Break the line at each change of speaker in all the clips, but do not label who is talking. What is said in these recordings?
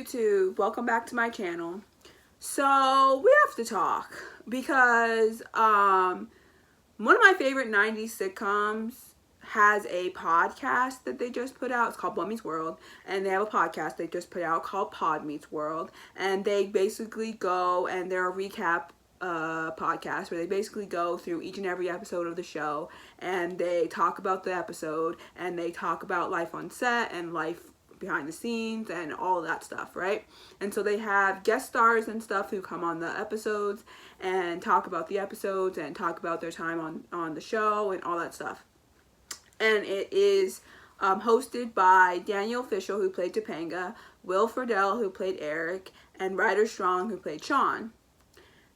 YouTube? Welcome back to my channel. So we have to talk because one of my favorite 90s sitcoms has a podcast that they just put out. It's called Boy Meets World, and they have a podcast they just put out called Pod Meets World, and they basically go and they're a recap podcast where they basically go through each and every episode of the show, and they talk about the episode, and they talk about life on set and life behind the scenes and all of that stuff, right? And so they have guest stars and stuff who come on the episodes and talk about the episodes and talk about their time on the show and all that stuff. And it is hosted by Daniel Fishel, who played Topanga, Will Friedle, who played Eric, and Ryder Strong, who played Sean.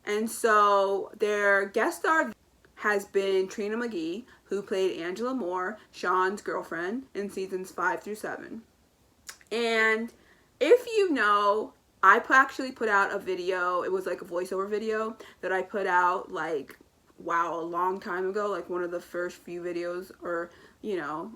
And so their guest star has been Trina McGee, who played Angela Moore, Sean's girlfriend, in seasons 5 through 7. And if you know, I actually put out a video. It was like a voiceover video that I put out like, wow, a long time ago, like one of the first few videos, or you know,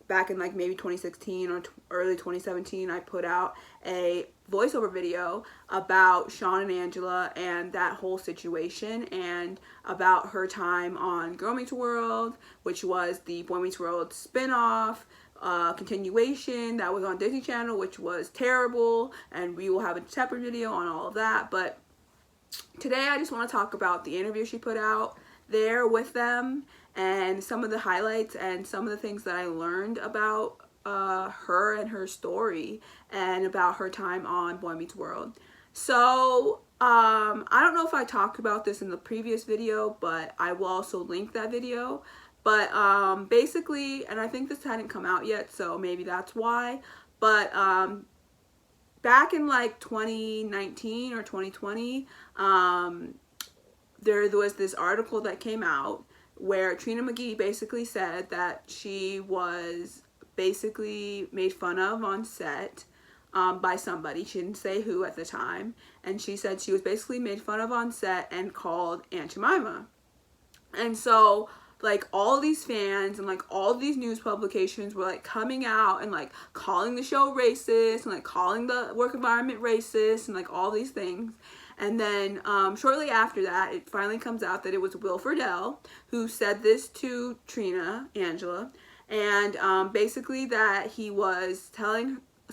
back in like maybe 2016 or early 2017, I put out a voiceover video about Sean and Angela and that whole situation, and about her time on Girl Meets World, which was the Boy Meets World spin-off continuation that was on Disney Channel, which was terrible, and we will have a separate video on all of that. But today I just want to talk about the interview she put out there with them, and some of the highlights and some of the things that I learned about her and her story, and about her time on Boy Meets World. So I don't know if I talked about this in the previous video, but I will also link that video. But basically, and I think this hadn't come out yet, so maybe that's why, but back in like 2019 or 2020, there was this article that came out where Trina McGee basically said that she was basically made fun of on set by somebody. She didn't say who at the time, and she said she was basically made fun of on set and called Aunt Jemima. And so like all these fans and like all these news publications were like coming out and like calling the show racist and like calling the work environment racist and like all these things. And then shortly after that, it finally comes out that it was Will Friedle who said this to Trina, Angela, and basically that he was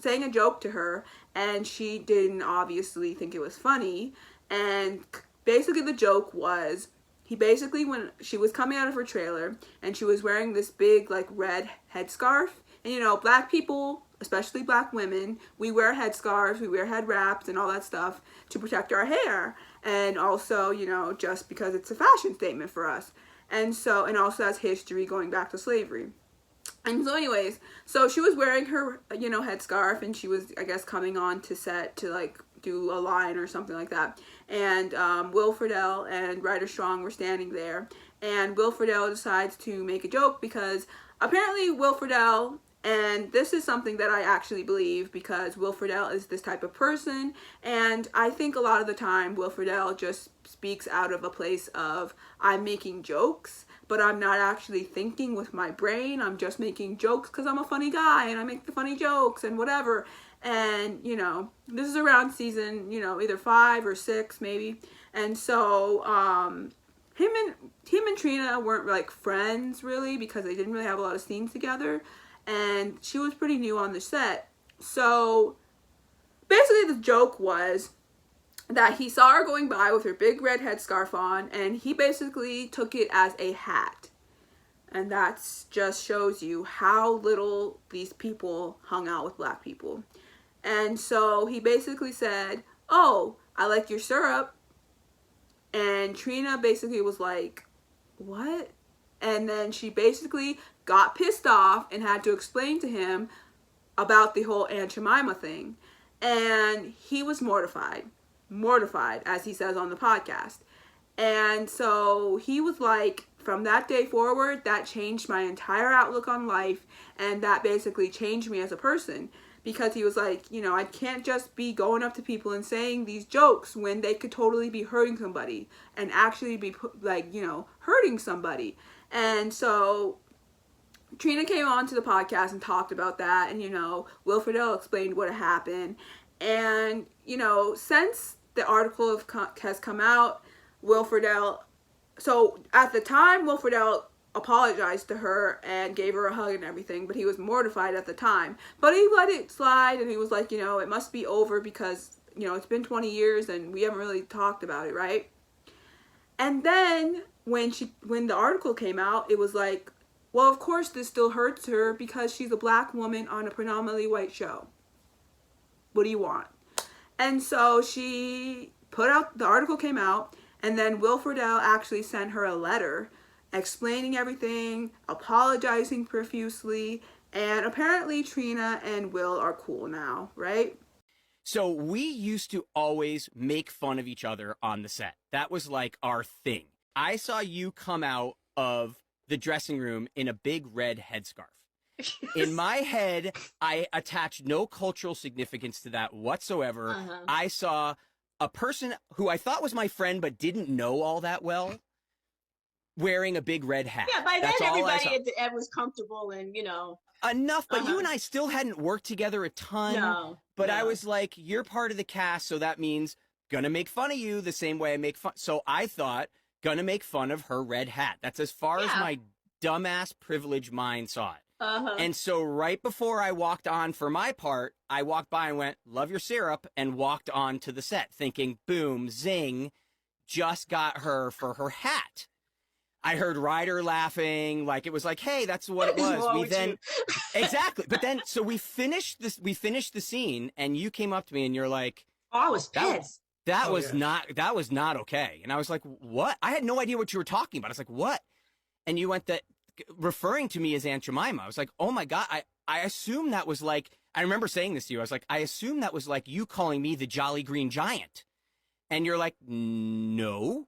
saying a joke to her, and she didn't obviously think it was funny. And basically the joke was, he basically, when she was coming out of her trailer and she was wearing this big like red headscarf, and you know, black people, especially black women, we wear headscarves, we wear head wraps and all that stuff to protect our hair, and also, you know, just because it's a fashion statement for us, and so, and also has history going back to slavery. And so anyways, so she was wearing her, you know, headscarf, and she was, I guess, coming on to set to like do a line or something like that. And Will Friedle and Ryder Strong were standing there, and Will Friedle decides to make a joke because apparently Will Friedle, and this is something that I actually believe because Will Friedle is this type of person, and I think a lot of the time Will Friedle just speaks out of a place of, I'm making jokes, but I'm not actually thinking with my brain. I'm just making jokes because I'm a funny guy and I make the funny jokes and whatever. And you know, this is around season, you know, either 5 or 6 maybe. And so him and Trina weren't like friends really, because they didn't really have a lot of scenes together, and she was pretty new on the set. So basically the joke was that he saw her going by with her big red headscarf on, and he basically took it as a hat. And that just shows you how little these people hung out with black people. And so he basically said, "Oh, I like your syrup." And Trina basically was like, "What?" And then she basically got pissed off and had to explain to him about the whole Aunt Jemima thing. And he was mortified, as he says on the podcast. And so he was like, from that day forward, that changed my entire outlook on life, and that basically changed me as a person. Because he was like, you know, I can't just be going up to people and saying these jokes when they could totally be hurting somebody and actually be like, you know, hurting somebody. And so Trina came on to the podcast and talked about that, and you know, Will Friedle explained what had happened, And, you know, since the article has come out, Will Friedle, so at the time, Will Friedle apologized to her and gave her a hug and everything, but he was mortified at the time. But he let it slide, and he was like, you know, it must be over because, you know, it's been 20 years and we haven't really talked about it, right? And then when the article came out, it was like, well, of course this still hurts her because she's a black woman on a predominantly white show. What do you want? And so she put out, the article came out, and then Will Friedle actually sent her a letter explaining everything, apologizing profusely, and apparently Trina and Will are cool now, right?
So we used to always make fun of each other on the set. That was like our thing. I saw you come out of the dressing room in a big red headscarf. In my head, I attached no cultural significance to that whatsoever. I saw a person who I thought was my friend but didn't know all that well wearing a big red hat.
Yeah, by then everybody was comfortable and, you know.
Enough, but you and I still hadn't worked together a ton.
No.
But I was like, you're part of the cast, so that means gonna make fun of you the same way I make fun. So I thought, gonna make fun of her red hat. That's as far as my dumbass privileged mind saw it. And so right before I walked on for my part, I walked by and went, love your syrup, and walked on to the set thinking, boom, zing, just got her for her hat. I heard Ryder laughing, like it was like, hey, that's what it was. We then exactly. But then so we finished the scene and you came up to me and you're like,
oh, I was pissed.
That was not okay. And I was like, what? I had no idea what you were talking about. I was like, what? And you went that referring to me as Aunt Jemima. I was like, oh my God, I assume that was like, I remember saying this to you. I was like, I assume that was like you calling me the Jolly Green Giant. And you're like, no,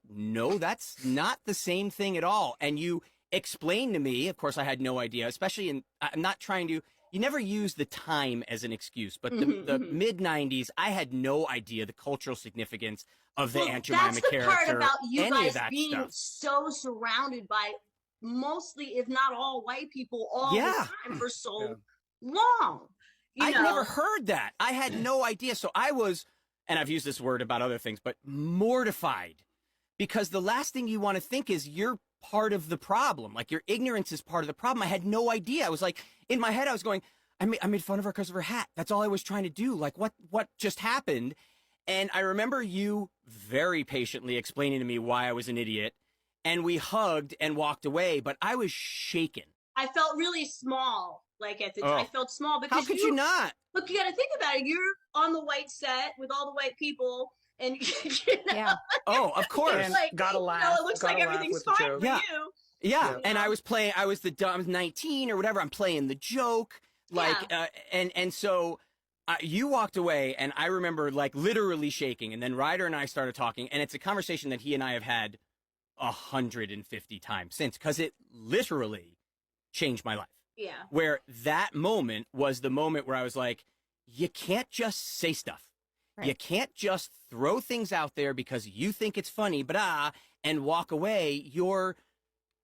that's not the same thing at all. And you explained to me, of course, I had no idea, especially I'm not trying to, you never use the time as an excuse, but the mid-90s, I had no idea the cultural significance of the Aunt Jemima character.
That's the part about you guys being
stuff.
So surrounded by mostly, if not all, white people all the time for so long.
I'd never heard that. I had no idea. So I was, and I've used this word about other things, but mortified. Because the last thing you want to think is you're part of the problem. Like your ignorance is part of the problem. I had no idea. I was like, in my head, I was going, I made fun of her because of her hat. That's all I was trying to do. Like what just happened? And I remember you very patiently explaining to me why I was an idiot. And we hugged and walked away, but I was shaken.
I felt really small. Like at the time, I felt small because
how could you not?
Look, you got to think about it. You're on the white set with all the white people, and
oh, of course,
and like,
gotta laugh.
You know, it looks like everything's fine for you.
Yeah, and I was 19 or whatever. I'm playing the joke, like, and so you walked away, and I remember like literally shaking. And then Ryder and I started talking, and it's a conversation that he and I have had 150 times since, because it literally changed my life.
Yeah.
Where that moment was the moment where I was like, you can't just say stuff. Right. You can't just throw things out there because you think it's funny, and walk away. You're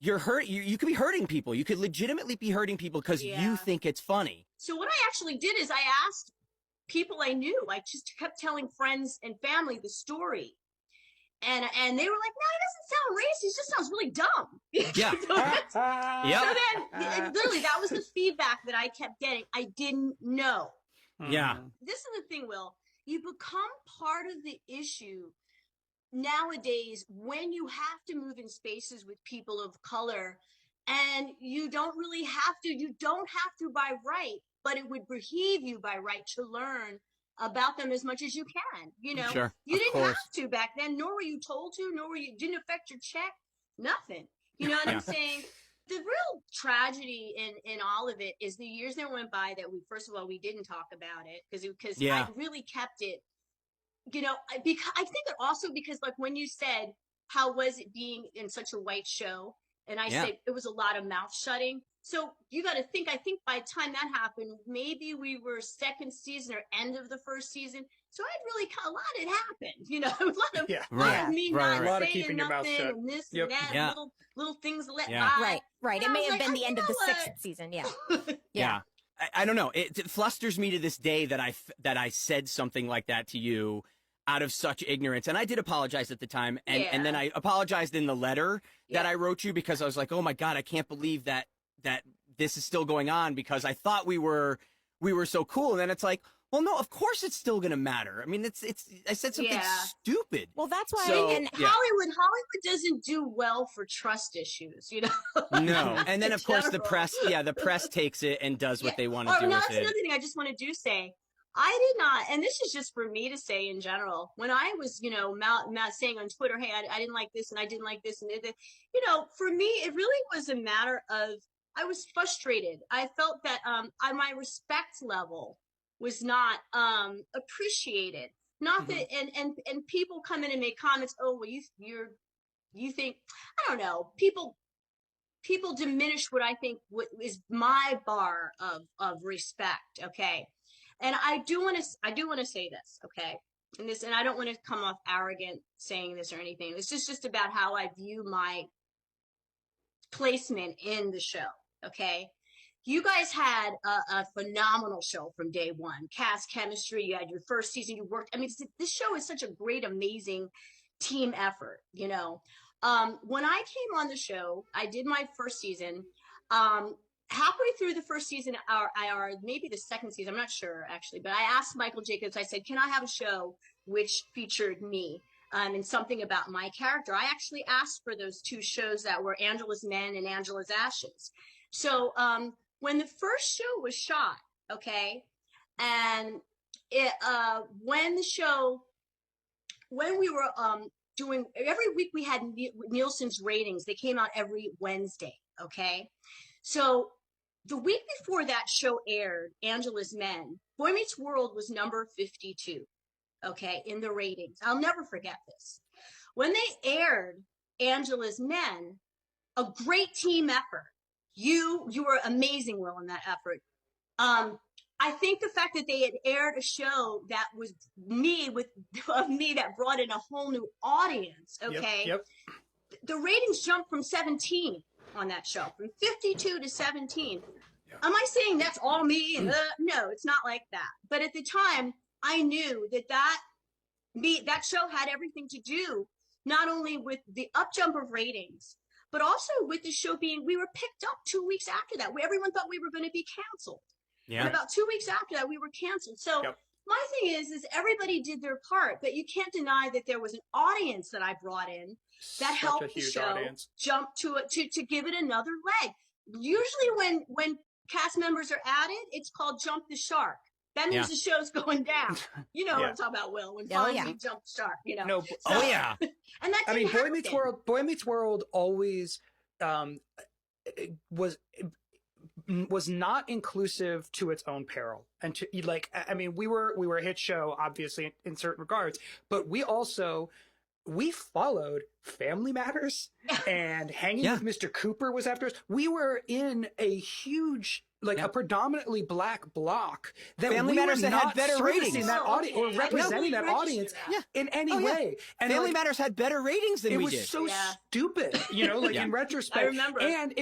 hurt. You could be hurting people. You could legitimately be hurting people because you think it's funny. So
what I actually did is I asked people I knew. I just kept telling friends and family the story. And they were like, no, it doesn't sound racist. It just sounds really dumb.
Yeah.
So then, literally, that was the feedback that I kept getting. I didn't know.
Yeah.
This is the thing, Will. You become part of the issue nowadays when you have to move in spaces with people of color, and you don't really have to. You don't have to by right, but it would behoove you by right to learn about them as much as you can, you know.
Sure,
you didn't have to back then, nor were you told to, didn't affect your check, nothing. You know what I'm saying? The real tragedy in all of it is the years that went by that first of all, we didn't talk about it because I really kept it, you know, because I think also because like when you said, how was it being in such a white show? And I said, it was a lot of mouth shutting. So you got to think, I think by the time that happened, maybe we were second season or end of the first season. So a lot had happened, you know, a lot of me not
a lot of
saying
keeping your mouth shut.
And this and that, little things let by.
Right. It may have been the end of the sixth season. Yeah.
I don't know. It flusters me to this day that I said something like that to you out of such ignorance. And I did apologize at the time. And then I apologized in the letter that I wrote you, because I was like, oh my God, I can't believe that this is still going on, because I thought we were so cool. And then it's like, well, no, of course it's still going to matter. I mean, I said something stupid.
Well, that's why.
Hollywood doesn't do well for trust issues, you know?
No. And then, of course, the press takes it and does what they want to do with
that's
it.
another thing I just want to say. I did not, and this is just for me to say in general, when I was, saying on Twitter, hey, I didn't like this and I didn't like this. And, for me, it really was a matter of, I was frustrated. I felt that my respect level was not appreciated. Not that, and people come in and make comments. Oh, well, you think, I don't know. People diminish what I think is my bar of respect. Okay, and I do want to say this. Okay, and I don't want to come off arrogant saying this or anything. It's just about how I view my placement in the show. Okay. You guys had a phenomenal show from day one. Cast chemistry. You had your first season. You worked. I mean, this show is such a great, amazing team effort. When I came on the show, I did my first season. Halfway through the first season, or maybe the second season, I'm not sure actually, but I asked Michael Jacobs. I said, "Can I have a show which featured me?" And something about my character. I actually asked for those two shows that were Angela's Men and Angela's Ashes. So, when the first show was shot, okay, and when we were doing, every week we had Nielsen's ratings. They came out every Wednesday, okay? So the week before that show aired, Angela's Men, Boy Meets World was number 52, okay, in the ratings. I'll never forget this. When they aired Angela's Men, a great team effort. You were amazing, Will, in that effort. I think the fact that they had aired a show that was me that brought in a whole new audience. Okay. Yep. The ratings jumped from 17 on that show, from 52 to 17. Yep. Am I saying that's all me? No, it's not like that. But at the time, I knew that show had everything to do not only with the up jump of ratings, but also with the show we were picked up 2 weeks after that. Everyone thought we were going to be canceled. Yeah. And about 2 weeks after that, we were canceled. So my thing is everybody did their part, but you can't deny that there was an audience that I brought in that helped the show jump to give it another leg. Usually when cast members are added, it's called jump the shark. That means the show's going down. You know what I'm talking about, Will. When Fonzie jumped the shark, No, and that didn't happen.
Boy Meets World always was not inclusive to its own peril. And we were a hit show, obviously, in certain regards, but we followed Family Matters and Hanging with Mr. Cooper was after us. We were in a huge, a predominantly black block that
Family Matters that had better ratings
that audience or representing that audience in any way. And
Family Matters had better ratings than we did.
It was so stupid, in retrospect.
I remember.
And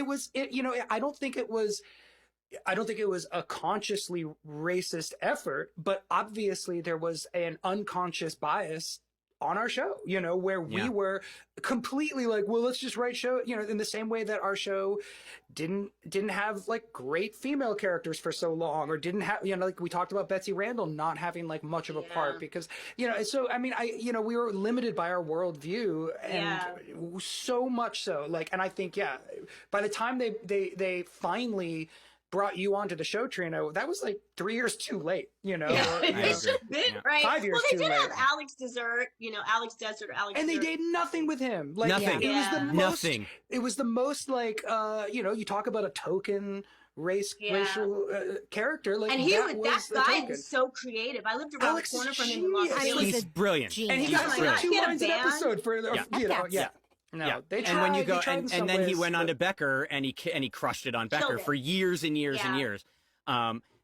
I don't think it was a consciously racist effort, but obviously there was an unconscious bias on our show, where we were completely let's just write show, in the same way that our show didn't have great female characters for so long, or didn't have, we talked about Betsy Randall not having much of a part because, so, we were limited by our worldview and so much so and I think, by the time they finally brought you onto the show, Trina, that was 3 years too late,
It should have been, right?
5 years
too late. Well, they did have
late.
Alex Desert, Alex Desert,
and they did nothing with him.
Nothing.
It was the most,
nothing.
It was the most you talk about a token racial character.
And that guy was so creative. I lived around the corner from him in Los Angeles.
He's brilliant.
Genius. And he got 2 lines an episode for, No, they tried.
And when you go,
and
then he went on to Becker, and he crushed it on Becker for years and years and years.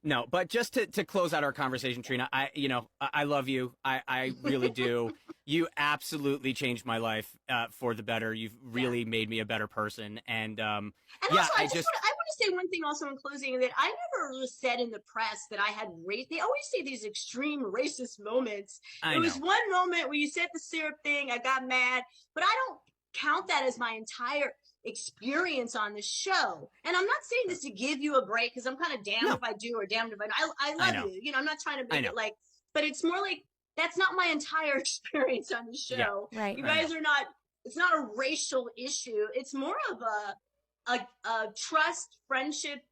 No, but just to close out our conversation, Trina, I love you. I really do. You absolutely changed my life for the better. You've really made me a better person. And
also, I want to say one thing also in closing, that I never said in the press that I had race. They always say these extreme racist moments.
I
There was
know.
one moment where you said the syrup thing, I got mad, but I don't count that as my entire experience on the show. And I'm not saying this to give you a break, because I'm kind of damned
No.
if I do or damned if I don't. I
I
love
know.
you. You know, I'm not trying to
I
make
know.
it like, but it's more like that's not my entire experience on the
Yeah.
show.
Right.
You
I
guys are not, it's not a racial issue. It's more of a trust, friendship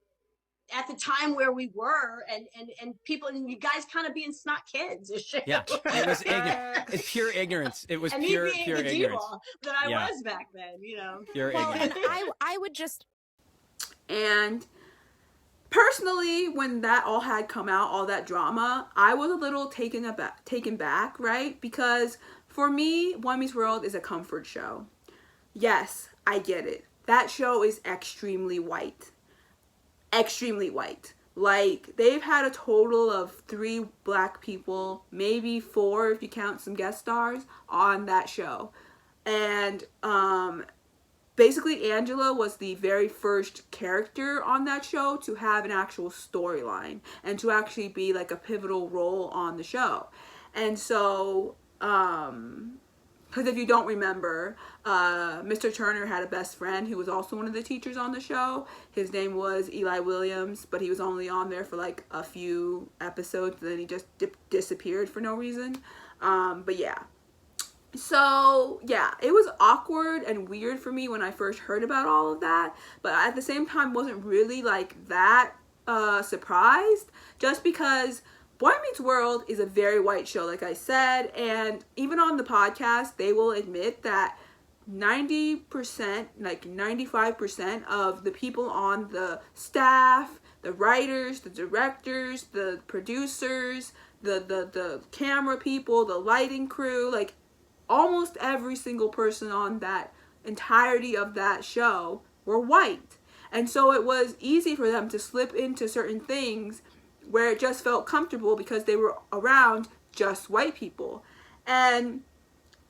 at the time where we were, and people, and you guys kind of being snot kids.
Yeah. It was ignorant. It's pure ignorance. It was
And me
pure
being the
ignorance.
diva that I
Yeah.
was back then, you know.
Pure
Well,
ignorance.
and I would just
And personally, when that all had come out, all that drama, I was a little taken back, right? Because for me, Boy Meets World is a comfort show. Yes, I get it. That show is extremely white. Extremely white. Like, they've had a total of 3 black people, maybe 4 if you count some guest stars, on that show. And basically Angela was the very first character on that show to have an actual storyline and to actually be like a pivotal role on the show. And so because if you don't remember, Mr. Turner had a best friend who was also one of the teachers on the show. His name was Eli Williams, but he was only on there for like a few episodes, and then he just disappeared for no reason. But yeah. So, yeah, it was awkward and weird for me when I first heard about all of that, but at the same time wasn't really like that surprised, just because Boy Meets World is a very white show, like I said, and even on the podcast, they will admit that 90%, like 95% of the people on the staff, the writers, the directors, the producers, the camera people, the lighting crew, like almost every single person on that entirety of that show were white. And so it was easy for them to slip into certain things where it just felt comfortable because they were around just white people. And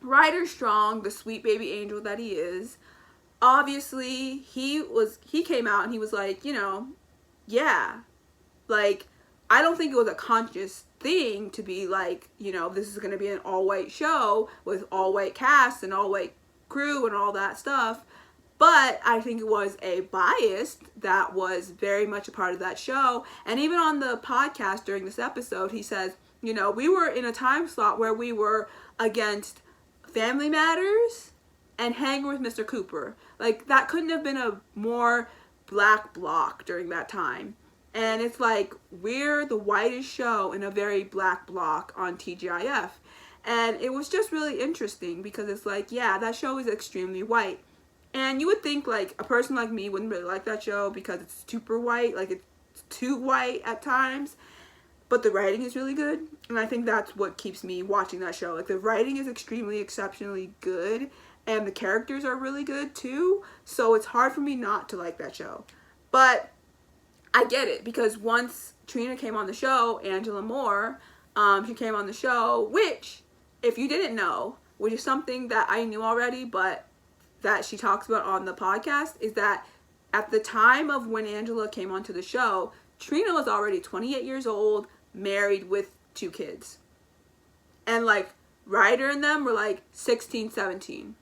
Ryder Strong, the sweet baby angel that he is, obviously he came out and he was like, you know, yeah, like, I don't think it was a conscious thing to be like, you know, this is going to be an all-white show with all-white cast and all-white crew and all that stuff. But I think it was a bias that was very much a part of that show. And even on the podcast during this episode, he says, you know, we were in a time slot where we were against Family Matters and Hanging with Mr. Cooper. Like, that couldn't have been a more black block during that time. And it's like, we're the whitest show in a very black block on TGIF. And it was just really interesting because it's like, yeah, that show is extremely white. And you would think like a person like me wouldn't really like that show because it's super white, like it's too white at times. But the writing is really good. And I think that's what keeps me watching that show. Like, the writing is extremely, exceptionally good. And the characters are really good too. So it's hard for me not to like that show. But I get it, because once Trina came on the show, Angela Moore, she came on the show, which, if you didn't know, which is something that I knew already, but that she talks about on the podcast, is that at the time of when Angela came onto the show, Trina was already 28 years old, married with 2 kids. And like, Ryder and them were like 16, 17.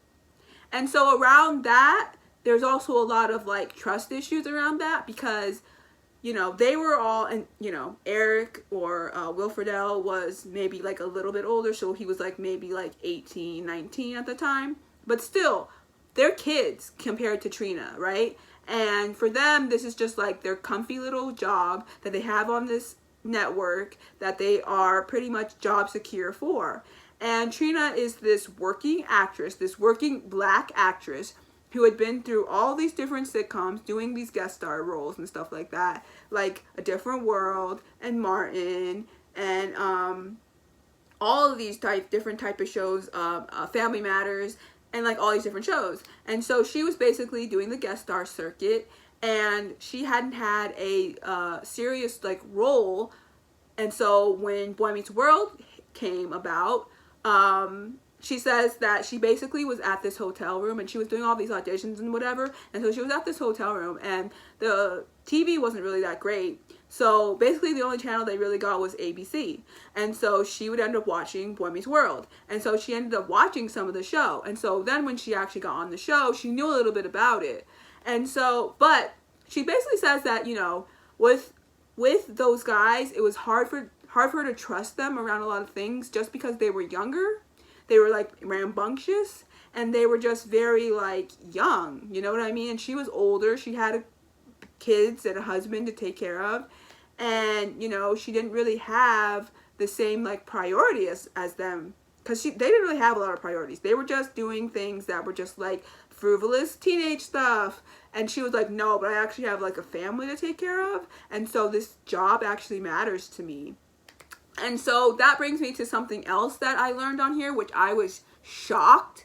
And so around that, there's also a lot of like trust issues around that, because you know, they were all, and, you know, Eric or Will Friedle was maybe like a little bit older, so he was like maybe like 18, 19 at the time. But still, they're kids compared to Trina, right? And for them, this is just like their comfy little job that they have on this network that they are pretty much job secure for. And Trina is this working actress, this working black actress who had been through all these different sitcoms, doing these guest star roles and stuff like that, like A Different World and Martin and all of these different type of shows, Family Matters, and like all these different shows. And so she was basically doing the guest star circuit, and she hadn't had a serious like role. And so when Boy Meets World came about, she says that she basically was at this hotel room and she was doing all these auditions and whatever. And so she was at this hotel room and the TV wasn't really that great. So basically the only channel they really got was ABC. And so she would end up watching Boy Meets World. And so she ended up watching some of the show. And so then when she actually got on the show, she knew a little bit about it. And so, but she basically says that, you know, with those guys, it was hard for her to trust them around a lot of things just because they were younger. They were like rambunctious and they were just very like young, you know what I mean? And she was older. She had kids and a husband to take care of, and you know, she didn't really have the same like priority as them, because they didn't really have a lot of priorities. They were just doing things that were just like frivolous teenage stuff, and she was like, no, but I actually have like a family to take care of, and so this job actually matters to me. And so that brings me to something else that I learned on here, which I was shocked,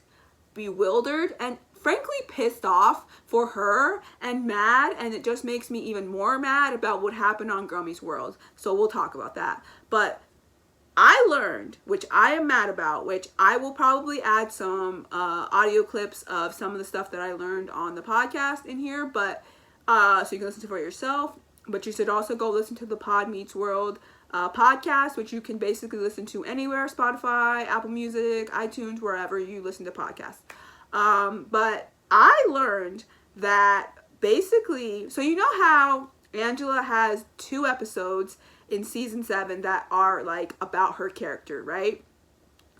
bewildered, and frankly pissed off for her and mad, and it just makes me even more mad about what happened on Girl Meets World. So we'll talk about that. But I learned, which I am mad about, which I will probably add some audio clips of some of the stuff that I learned on the podcast in here, but so you can listen to it for yourself. But you should also go listen to the Pod Meets World podcast, which you can basically listen to anywhere: Spotify, Apple Music, iTunes, wherever you listen to podcasts. But I learned that basically, so you know how Angela has 2 episodes in season 7 that are like about her character, right?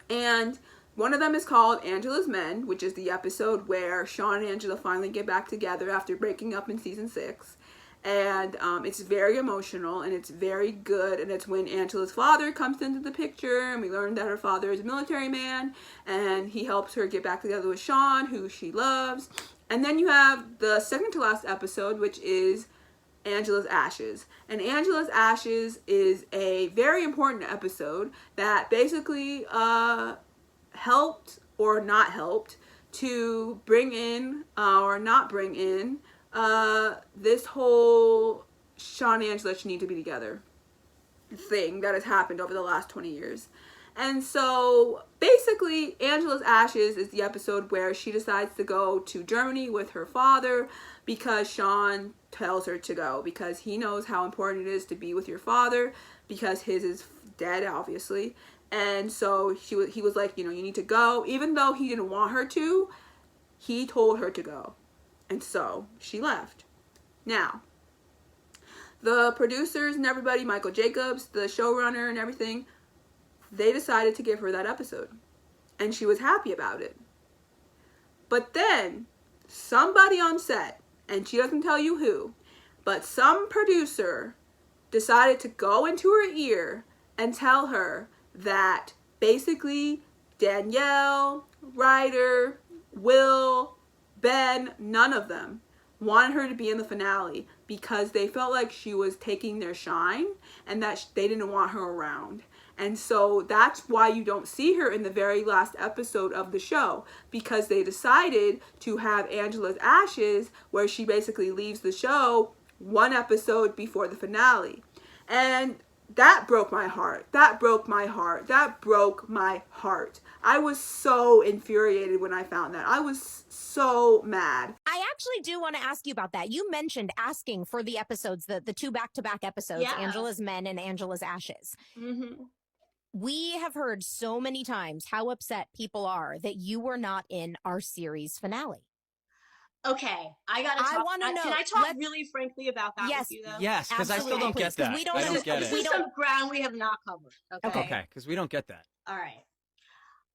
And one of them is called Angela's Men, which is the episode where Sean and Angela finally get back together after breaking up in season 6. And it's very emotional and it's very good, and it's when Angela's father comes into the picture, and we learn that her father is a military man and he helps her get back together with Sean, who she loves. And then you have the second to last episode, which is Angela's Ashes. And Angela's Ashes is a very important episode that basically helped or not helped to bring in or not bring in this whole Sean and Angela should need to be together thing that has happened over the last 20 years. And so basically Angela's Ashes is the episode where she decides to go to Germany with her father because Sean tells her to go, because he knows how important it is to be with your father, because his is dead, obviously. And so he was like, you know, you need to go. Even though he didn't want her to, he told her to go. And so she left. Now, the producers and everybody, Michael Jacobs, the showrunner and everything, they decided to give her that episode. And she was happy about it. But then, somebody on set, and she doesn't tell you who, but some producer decided to go into her ear and tell her that basically Danielle, Ryder, Will, Ben, none of them wanted her to be in the finale because they felt like she was taking their shine and that they didn't want her around. And so that's why you don't see her in the very last episode of the show, because they decided to have Angela's Ashes, where she basically leaves the show 1 episode before the finale. And that broke my heart. That broke my heart. That broke my heart. I was so infuriated when I found that. I was so mad.
I actually do want to ask you about that. You mentioned asking for the episodes, the 2 back-to-back episodes,
Yeah.
Angela's Men and Angela's Ashes.
Mm-hmm.
We have heard so many times how upset people are that you were not in our series finale.
Okay, I want to know. Can I talk really frankly about that
Yes,
with you, though?
Yes, because I still don't get that.
We don't
I don't get
this
it.
is some ground we have not covered.
Okay, because we don't get that.
All right.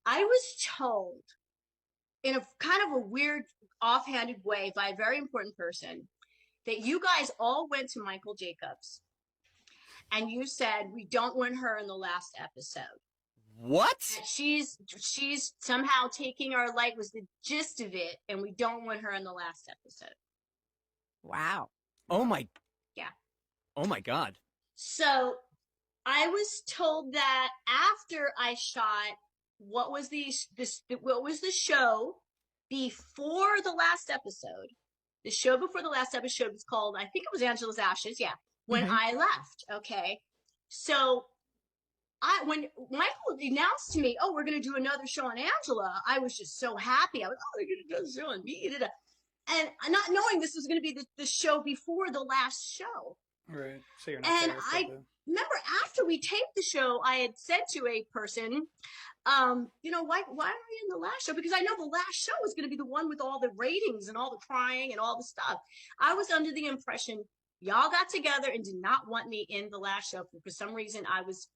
I was told in a kind of a weird, offhanded way by a very important person that you guys all went to Michael Jacobs and you said, we don't want her in the last episode.
What?
That she's somehow taking our light was the gist of it, and we don't want her in the last episode.
Wow.
Oh my.
Yeah.
Oh my God.
So I was told that after I shot what was the show before the last episode. The show before the last episode was called, I think it was Angela's Ashes, yeah, when I left, okay? So when Michael announced to me, oh, we're going to do another show on Angela, I was just so happy. I was, oh, they're going to do a show on me. and not knowing this was going to be the show before the last show.
Right. So you're not
And
there.
I remember after we taped the show, I had said to a person, you know, why are you in the last show? Because I know the last show was going to be the one with all the ratings and all the crying and all the stuff. I was under the impression y'all got together and did not want me in the last show. For some reason, I was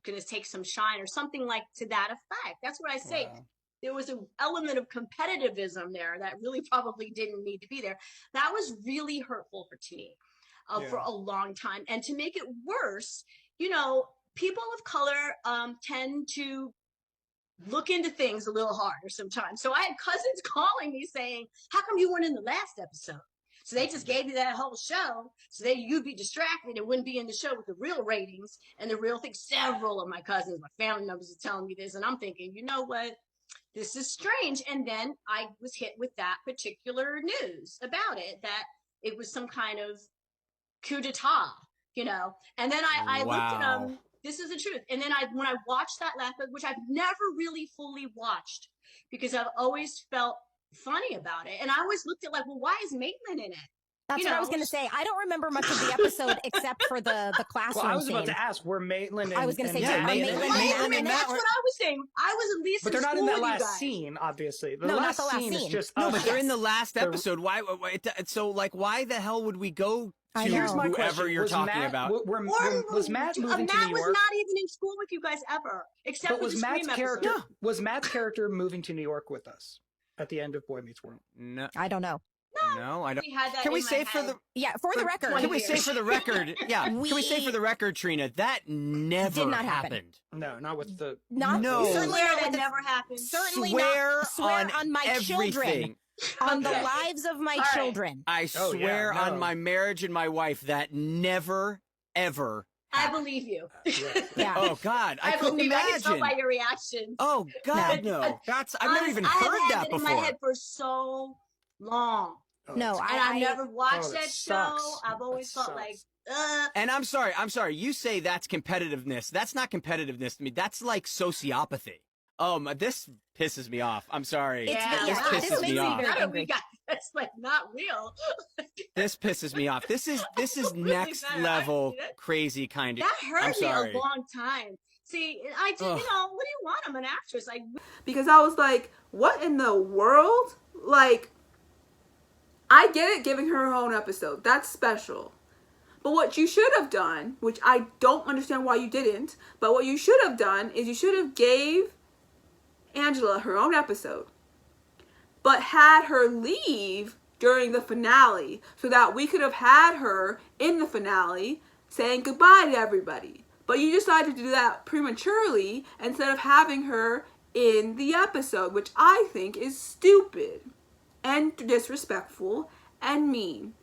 going to take some shine or something like to that effect. That's what I say. Wow. There was an element of competitivism there that really probably didn't need to be there. That was really hurtful for me for a long time. And to make it worse, you know, people of color tend to look into things a little harder sometimes. So I had cousins calling me saying, how come you weren't in the last episode? So they just gave you that whole show so that you'd be distracted and wouldn't be in the show with the real ratings and the real thing. Several of my cousins, my family members are telling me this, and I'm thinking, you know what? This is strange. And then I was hit with that particular news about it, that it was some kind of coup d'etat, you know. And then I looked, this is the truth. And then when I watched that last episode, which I've never really fully watched because I've always felt funny about it. And I always looked at like, well, why is Maitland in it?
That's what I was going to say. I don't remember much of the episode except for the classroom.
Well, I was about to ask, were Maitland and
I was going to say,
Maitland
and that's what I was saying. I was at least
but they're not in that last scene, obviously.
No, not the last scene.
Is just
no, but they're in the last episode. Why? So, like, why the hell would we go to whoever you're talking about?
Was Matt moving to New York?
Matt was not even in school with you guys ever, except for the Scream episode.
Was Matt's character moving to New York with us at the end of Boy Meets World?
No,
I don't know.
No, I don't.
Can we say
for the record?
Can we say for the record? Yeah. Can we say for the record, Trina, that never
did not
happened.
No, not with the.
No.
Certainly that never happened.
Certainly
swear
on my
everything.
children. On the lives of my children.
I swear on my marriage and my wife that never, ever.
I believe you.
Yeah.
Oh God, I couldn't imagine.
I can tell by your reaction.
Oh God, no. I've never even heard that before.
I had in my head for so long.
No,
I never watched that show. I've always felt like,
And I'm sorry. You say that's competitiveness. That's not competitiveness to me. That's like sociopathy. This pisses me off. I'm sorry. This pisses me off.
That's like not real.
This pisses me off. This is really next level crazy kind of.
That hurt me a long time. See, I did. You know, what do you want? I'm an actress.
Because I was like, what in the world? Like, I get it, giving her own episode. That's special. But what you should have done, which I don't understand why you didn't, but what you should have done is you should have gave Angela her own episode, but had her leave during the finale so that we could have had her in the finale saying goodbye to everybody. But you decided to do that prematurely instead of having her in the episode, which I think is stupid and disrespectful and mean.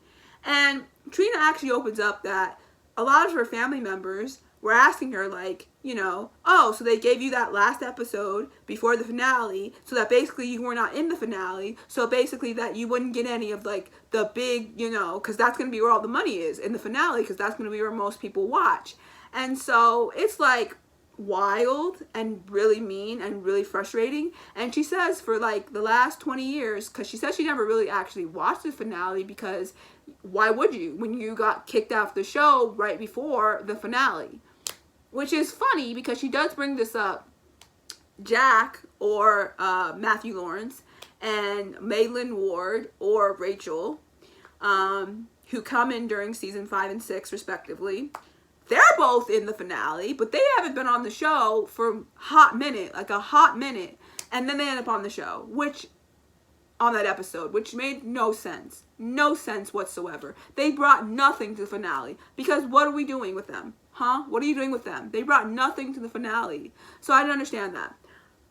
And Trina actually opens up that a lot of her family members were asking her, like, you know, oh, so they gave you that last episode before the finale so that basically you were not in the finale, so basically that you wouldn't get any of, like, the big, you know, because that's going to be where all the money is, in the finale, because that's going to be where most people watch. And so it's, like, wild and really mean and really frustrating. And she says for like the last 20 years, because she says she never really actually watched the finale, because why would you when you got kicked off the show right before the finale? Which is funny because she does bring this up. Jack or Matthew Lawrence and Maitland Ward or Rachel, who come in during season 5 and 6 respectively, they're both in the finale, but they haven't been on the show for a hot minute, and then they end up on the show, on that episode, which made no sense whatsoever. They brought nothing to the finale, because what are we doing with them? What are you doing with them? They brought nothing to the finale, so I didn't understand that.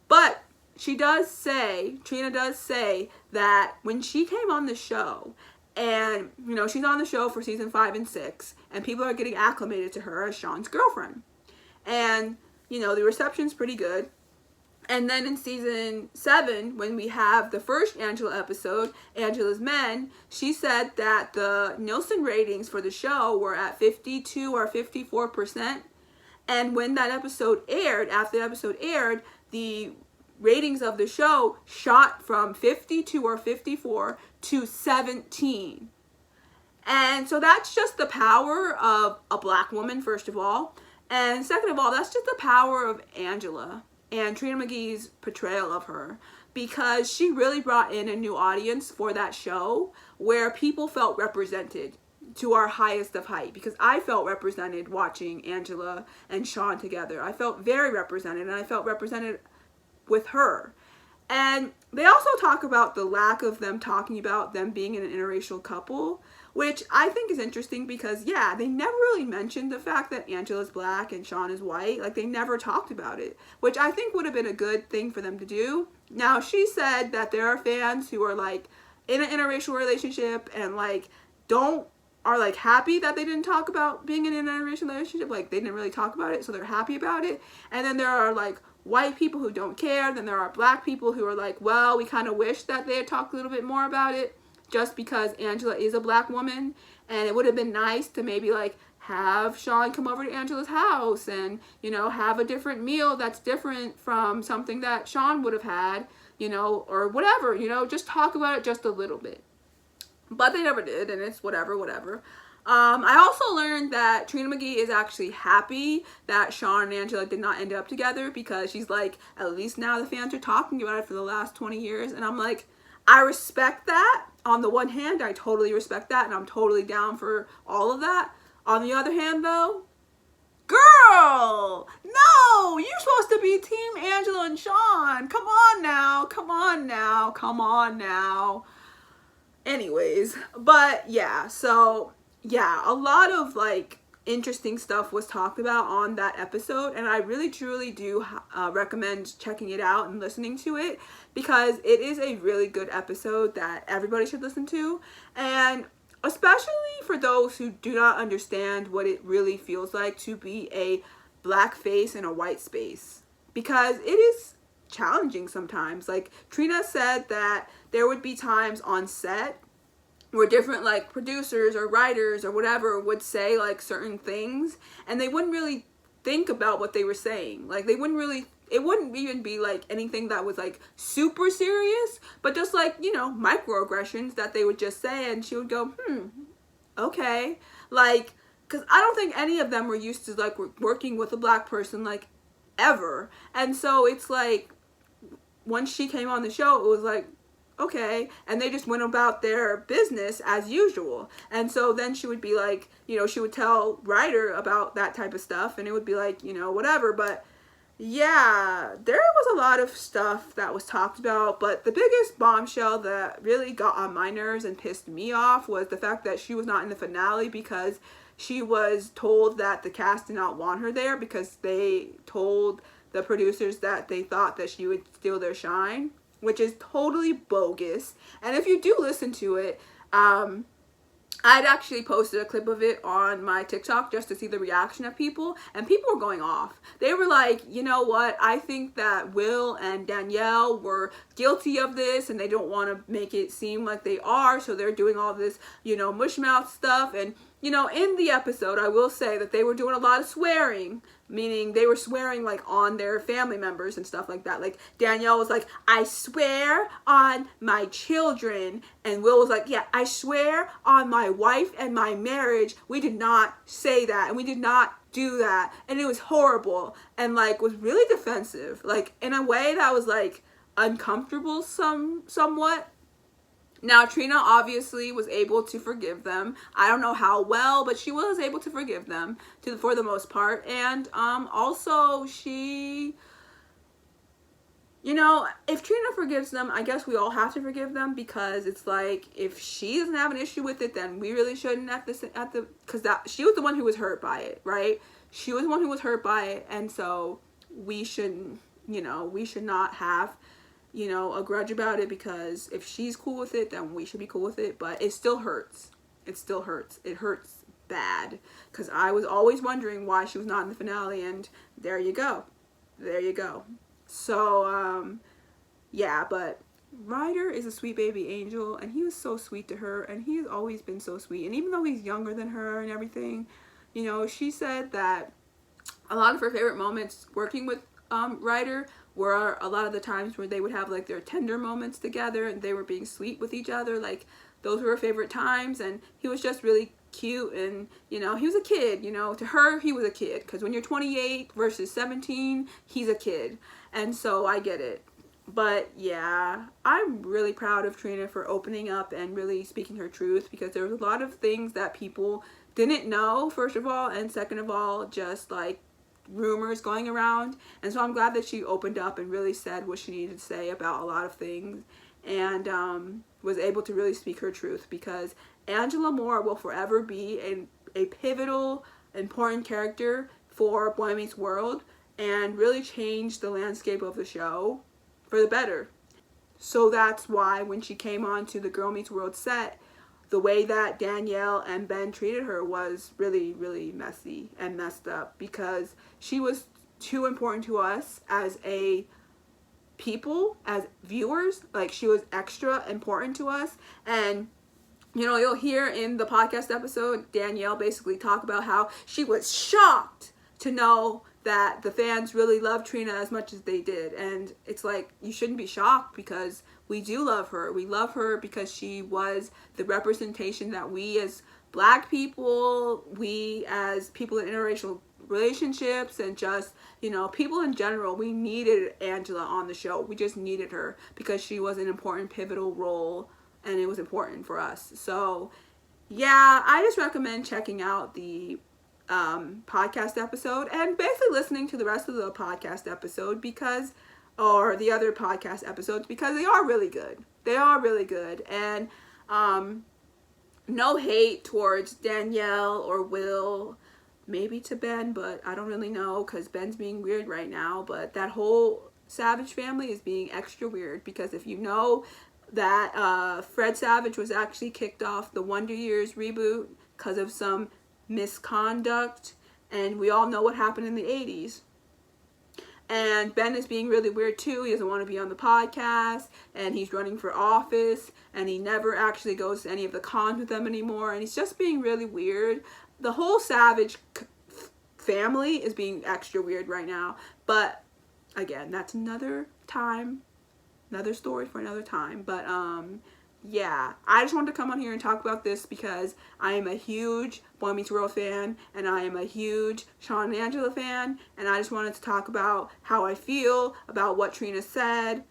But Trina does say that when she came on the show, and, you know, she's on the show for season 5 and 6, and people are getting acclimated to her as Sean's girlfriend. And, you know, the reception's pretty good. And then in season 7, when we have the first Angela episode, Angela's Men, she said that the Nielsen ratings for the show were at 52 or 54%. And when that episode aired, after the episode aired, the ratings of the show shot from 52 or 54 to 17. And so that's just the power of a black woman, first of all. And second of all, that's just the power of Angela and Trina McGee's portrayal of her, because she really brought in a new audience for that show where people felt represented to our highest of height, because I felt represented watching Angela and Sean together. I felt very represented, and I felt represented with her. And they also talk about the lack of them talking about them being an interracial couple, which I think is interesting because, yeah, they never really mentioned the fact that Angela's black and Sean is white. Like, they never talked about it, which I think would have been a good thing for them to do. Now, she said that there are fans who are, like, in an interracial relationship and, like, are, like, happy that they didn't talk about being in an interracial relationship. Like, they didn't really talk about it, so they're happy about it. And then there are, like, white people who don't care. Then there are black people who are like, well, we kind of wish that they had talked a little bit more about it, just because Angela is a black woman, and it would have been nice to maybe like have Sean come over to Angela's house and, you know, have a different meal that's different from something that Sean would have had, you know, or whatever, you know, just talk about it just a little bit. But they never did, and it's whatever. I also learned that Trina McGee is actually happy that Sean and Angela did not end up together, because she's like, at least now the fans are talking about it for the last 20 years. And I'm like, I respect that. On the one hand, I totally respect that, and I'm totally down for all of that. On the other hand, though, girl, no, you're supposed to be Team Angela and Sean. Come on now. Anyways, but yeah, so yeah, a lot of like interesting stuff was talked about on that episode, and I really truly do recommend checking it out and listening to it, because it is a really good episode that everybody should listen to, and especially for those who do not understand what it really feels like to be a black face in a white space, because it is challenging sometimes. Like, Trina said that there would be times on set where different like producers or writers or whatever would say like certain things, and they wouldn't really think about what they were saying. Like, it wouldn't even be like anything that was like super serious, but just like, you know, microaggressions that they would just say, and she would go, okay. Like, because I don't think any of them were used to like working with a black person like ever. And so it's like, once she came on the show, it was like, okay, and they just went about their business as usual. And so then she would be like, you know, she would tell Ryder about that type of stuff, and it would be like, you know, whatever. But yeah, there was a lot of stuff that was talked about, but the biggest bombshell that really got on my nerves and pissed me off was the fact that she was not in the finale, because she was told that the cast did not want her there because they told the producers that they thought that she would steal their shine, which is totally bogus. And if you do listen to it, I'd actually posted a clip of it on my TikTok just to see the reaction of people, and people were going off. They were like, you know what, I think that Will and Danielle were guilty of this, and they don't want to make it seem like they are, so they're doing all this, you know, mushmouth stuff. And, you know, in the episode, I will say that they were doing a lot of swearing, meaning they were swearing like on their family members and stuff like that. Like, Danielle was like, I swear on my children, and Will was like, yeah, I swear on my wife and my marriage. We did not say that, and we did not do that, and it was horrible, and like was really defensive, like in a way that was like uncomfortable somewhat. Now, Trina obviously was able to forgive them. I don't know how well, but she was able to forgive them for the most part. And also she, you know, if Trina forgives them, I guess we all have to forgive them, because it's like, if she doesn't have an issue with it, then we really shouldn't because she was the one who was hurt by it, right? She was the one who was hurt by it, and so we shouldn't, you know, we should not have, you know, a grudge about it, because if she's cool with it, then we should be cool with it. But it still hurts. It still hurts. It hurts bad, because I was always wondering why she was not in the finale, and there you go. So, yeah, but Ryder is a sweet baby angel, and he was so sweet to her, and he's always been so sweet. And even though he's younger than her and everything, you know, she said that a lot of her favorite moments working with Ryder were a lot of the times where they would have like their tender moments together and they were being sweet with each other. Like those were her favorite times, and he was just really cute. And you know, he was a kid, you know, to her he was a kid, because when you're 28 versus 17, he's a kid. And so I get it. But yeah, I'm really proud of Trina for opening up and really speaking her truth, because there was a lot of things that people didn't know, first of all, and second of all, just like rumors going around. And so I'm glad that she opened up and really said what she needed to say about a lot of things, and was able to really speak her truth, because Angela Moore will forever be a pivotal, important character for Boy Meets World, and really changed the landscape of the show for the better. So that's why when she came on to the Girl Meets World set, the way that Danielle and Ben treated her was really, really messy and messed up, because she was too important to us as a people, as viewers. Like, she was extra important to us. And you know, you'll hear in the podcast episode Danielle basically talk about how she was shocked to know that the fans really loved Trina as much as they did. And it's like, you shouldn't be shocked, because we do love her. We love her because she was the representation that we as Black people, we as people in interracial relationships, and just, you know, people in general, we needed Angela on the show. We just needed her because she was an important pivotal role, and it was important for us. So yeah, I just recommend checking out the podcast episode and basically listening to the rest of the podcast episode, because, or the other podcast episodes, because they are really good. They are really good. And no hate towards Danielle or Will, maybe to Ben, but I don't really know, because Ben's being weird right now. But that whole Savage family is being extra weird, because if you know that Fred Savage was actually kicked off the Wonder Years reboot because of some misconduct, and we all know what happened in the 80s. And Ben is being really weird too. He doesn't want to be on the podcast, and he's running for office, and he never actually goes to any of the cons with them anymore, and he's just being really weird. The whole Savage family is being extra weird right now. But again, that's another time, another story for another time. But yeah, I just wanted to come on here and talk about this because I am a huge Boy Meets World fan, and I am a huge Sean and Angela fan, and I just wanted to talk about how I feel about what Trina said,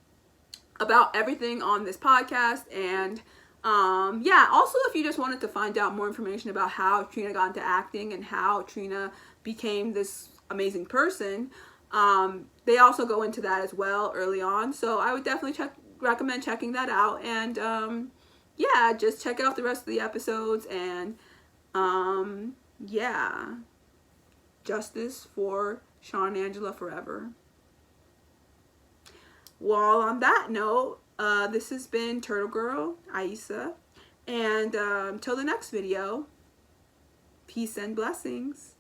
about everything on this podcast. And yeah, also if you just wanted to find out more information about how Trina got into acting and how Trina became this amazing person, they also go into that as well early on. So I would definitely recommend checking that out. And yeah, just check out the rest of the episodes. And yeah, justice for Sean and Angela forever. Well, on that note, this has been Turtle Girl Aisa, and till the next video, peace and blessings.